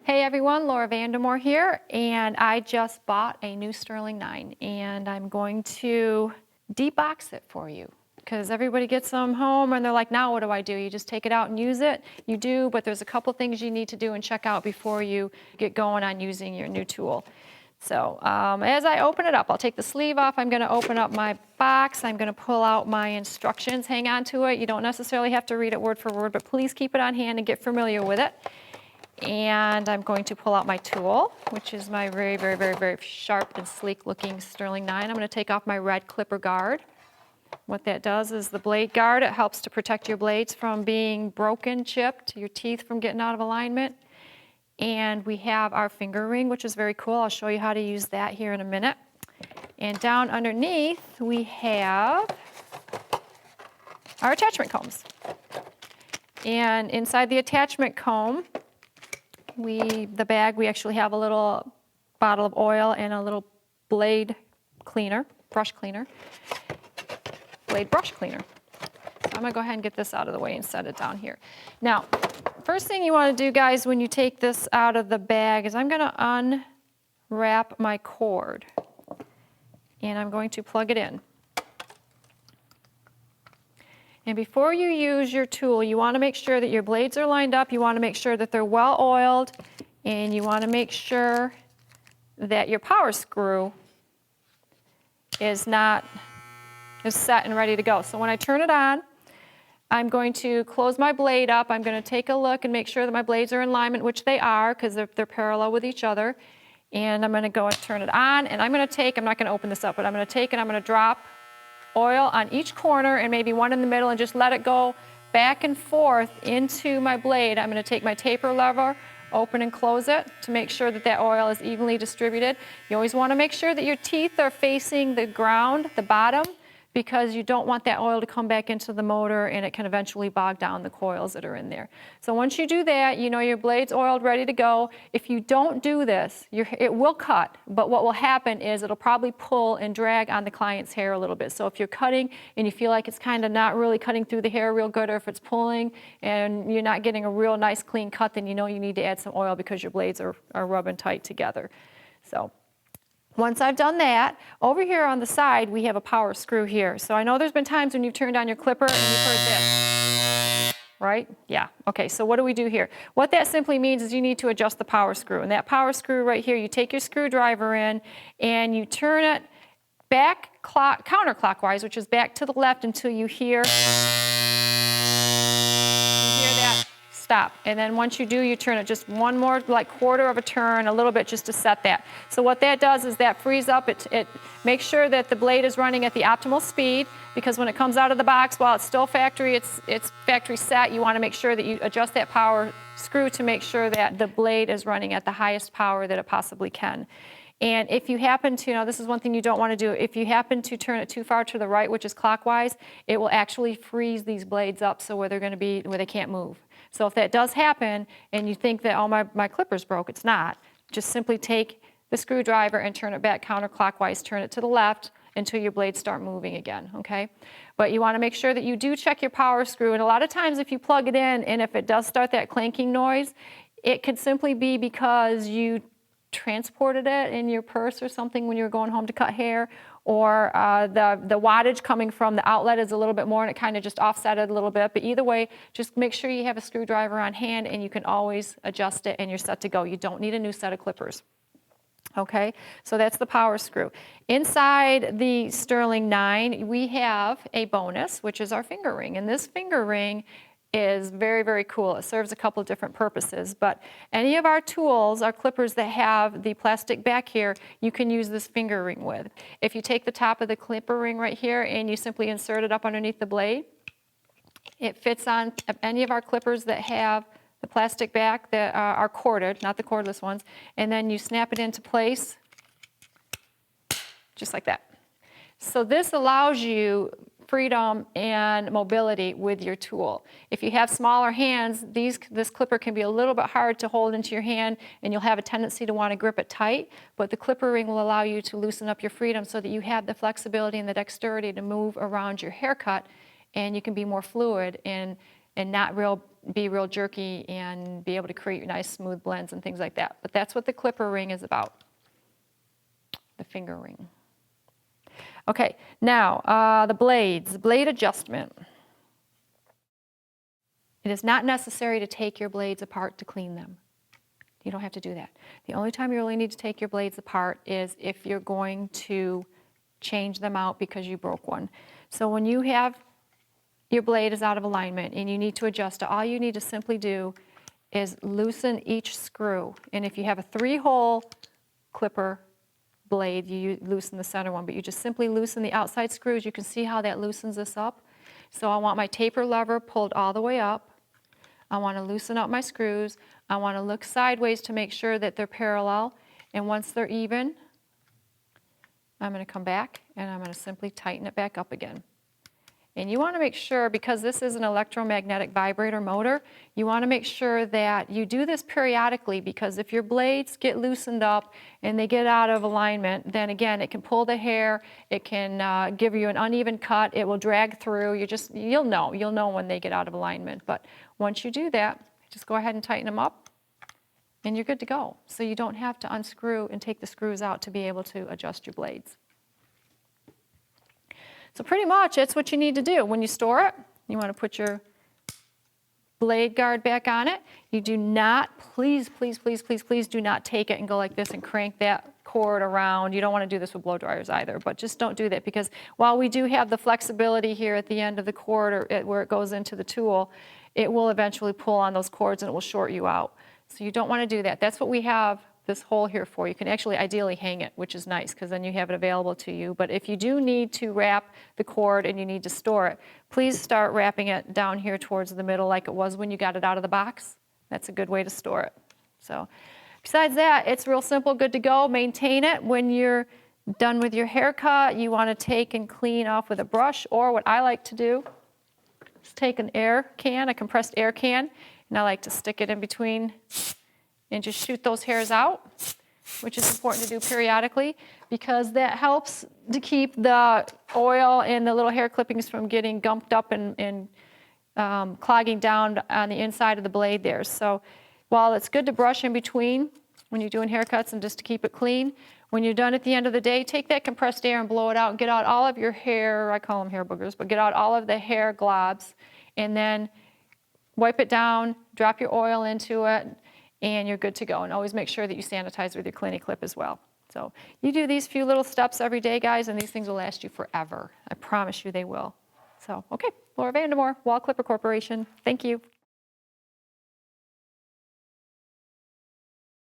Hey everyone, Laura VanderMoere here, and I just bought a new Sterling 9, and I'm going to debox it for you because everybody gets them home and they're like, now what do? You just take it out and use it? You do, but there's a couple things you need to do and check out before you get going on using your new tool. So as I open it up, I'll take the sleeve off. I'm going to open up my box. I'm going to pull out my instructions, hang on to it. You don't necessarily have to read it word for word, but please keep it on hand and get familiar with it. And I'm going to pull out my tool, which is my very sharp and sleek looking Sterling 9. I'm going to take off my red clipper guard. What that does is the blade guard, it helps to protect your blades from being broken, chipped, your teeth from getting out of alignment. And we have our finger ring, which is very cool. I'll show you how to use that here in a minute. And down underneath, we have our attachment combs. And inside the attachment comb, the bag, we actually have a little bottle of oil and a little blade cleaner, brush cleaner, blade brush cleaner. So I'm going to go ahead and get this out of the way and set it down here. Now, first thing you want to do, guys, when you take this out of the bag is I'm going to unwrap my cord and I'm going to plug it in. And before you use your tool, you want to make sure that your blades are lined up. You want to make sure that they're well oiled. And you want to make sure that your power screw is set and ready to go. So when I turn it on, I'm going to close my blade up. I'm going to take a look and make sure that my blades are in alignment, which they are because they're parallel with each other. And I'm going to go and turn it on. And I'm not going to open this up, but I'm going to take and I'm going to drop oil on each corner and maybe one in the middle and just let it go back and forth into my blade. I'm going to take my taper lever, open and close it to make sure that that oil is evenly distributed. You always want to make sure that your teeth are facing the ground, the bottom, because you don't want that oil to come back into the motor and it can eventually bog down the coils that are in there. So once you do that, you know your blade's oiled, ready to go. If you don't do this, it will cut, but what will happen is it'll probably pull and drag on the client's hair a little bit. So if you're cutting and you feel like it's kind of not really cutting through the hair real good, or if it's pulling and you're not getting a real nice clean cut, then you know you need to add some oil because your blades are rubbing tight together. So once I've done that, over here on the side, we have a power screw here. So I know there's been times when you've turned on your clipper and you've heard this, right? Yeah, okay, so what do we do here? What that simply means is you need to adjust the power screw. And that power screw right here, you take your screwdriver in and you turn it back counterclockwise, which is back to the left until you hear that stop. And then once you do, you turn it just one more, like quarter of a turn, a little bit just to set that. So what that does is that frees up, it makes sure that the blade is running at the optimal speed, because when it comes out of the box, while it's still factory, it's factory set, you want to make sure that you adjust that power screw to make sure that the blade is running at the highest power that it possibly can. And if you happen to, now this is one thing you don't want to do, if you happen to turn it too far to the right, which is clockwise, it will actually freeze these blades up so where they can't move. So if that does happen and you think that, oh, my clipper's broke, it's not. Just simply take the screwdriver and turn it back counterclockwise, turn it to the left until your blades start moving again, okay? But you want to make sure that you do check your power screw. And a lot of times if you plug it in and if it does start that clanking noise, it could simply be because you transported it in your purse or something when you were going home to cut hair, or the wattage coming from the outlet is a little bit more and it kind of just offset it a little bit. But either way, just make sure you have a screwdriver on hand and you can always adjust it and you're set to go. You don't need a new set of clippers. Okay, so that's the power screw. Inside the Sterling 9, we have a bonus, which is our finger ring. And this finger ring is very cool. It serves a couple of different purposes, but any of our tools, our clippers that have the plastic back here, you can use this finger ring with. If you take the top of the clipper ring right here and you simply insert it up underneath the blade, it fits on any of our clippers that have the plastic back that are corded, not the cordless ones, and then you snap it into place just like that. So this allows you freedom and mobility with your tool. If you have smaller hands, this clipper can be a little bit hard to hold into your hand and you'll have a tendency to want to grip it tight, but the clipper ring will allow you to loosen up your freedom so that you have the flexibility and the dexterity to move around your haircut and you can be more fluid in and not be real jerky and be able to create nice smooth blends and things like that. But that's what the clipper ring is about, the finger ring. Okay, now the blades, blade adjustment. It is not necessary to take your blades apart to clean them. You don't have to do that. The only time you really need to take your blades apart is if you're going to change them out because you broke one. So when you have your blade is out of alignment and you need to adjust it, all you need to simply do is loosen each screw. And if you have a 3-hole clipper blade, you loosen the center one, but you just simply loosen the outside screws. You can see how that loosens this up. So I want my taper lever pulled all the way up. I want to loosen up my screws. I want to look sideways to make sure that they're parallel. And once they're even, I'm going to come back and I'm going to simply tighten it back up again. And you want to make sure, because this is an electromagnetic vibrator motor, you want to make sure that you do this periodically, because if your blades get loosened up and they get out of alignment, then again, it can pull the hair, it can give you an uneven cut, it will drag through. You'll know when they get out of alignment. But once you do that, just go ahead and tighten them up and you're good to go. So you don't have to unscrew and take the screws out to be able to adjust your blades. So pretty much that's what you need to do. When you store it, you want to put your blade guard back on it. You do not, please, please, please, please, please do not take it and go like this and crank that cord around. You don't want to do this with blow dryers either, but just don't do that, because while we do have the flexibility here at the end of the cord or where it goes into the tool, it will eventually pull on those cords and it will short you out. So you don't want to do that. That's what we have this hole here for. You can actually ideally hang it, which is nice because then you have it available to you. But if you do need to wrap the cord and you need to store it, please start wrapping it down here towards the middle like it was when you got it out of the box. That's a good way to store it. So besides that, it's real simple, good to go. Maintain it. When you're done with your haircut, you want to take and clean off with a brush, or what I like to do is take an air can, a compressed air can, and I like to stick it in between and just shoot those hairs out, which is important to do periodically, because that helps to keep the oil and the little hair clippings from getting gumped up and clogging down on the inside of the blade there. So while it's good to brush in between when you're doing haircuts and just to keep it clean, when you're done at the end of the day, take that compressed air and blow it out and get out all of your hair, I call them hair boogers, but get out all of the hair globs, and then wipe it down, drop your oil into it, and you're good to go. And always make sure that you sanitize with your cleaning clip as well. So you do these few little steps every day, guys, and these things will last you forever. I promise you they will. So, okay, Laura VanderMoere, Wahl Clipper Corporation. Thank you.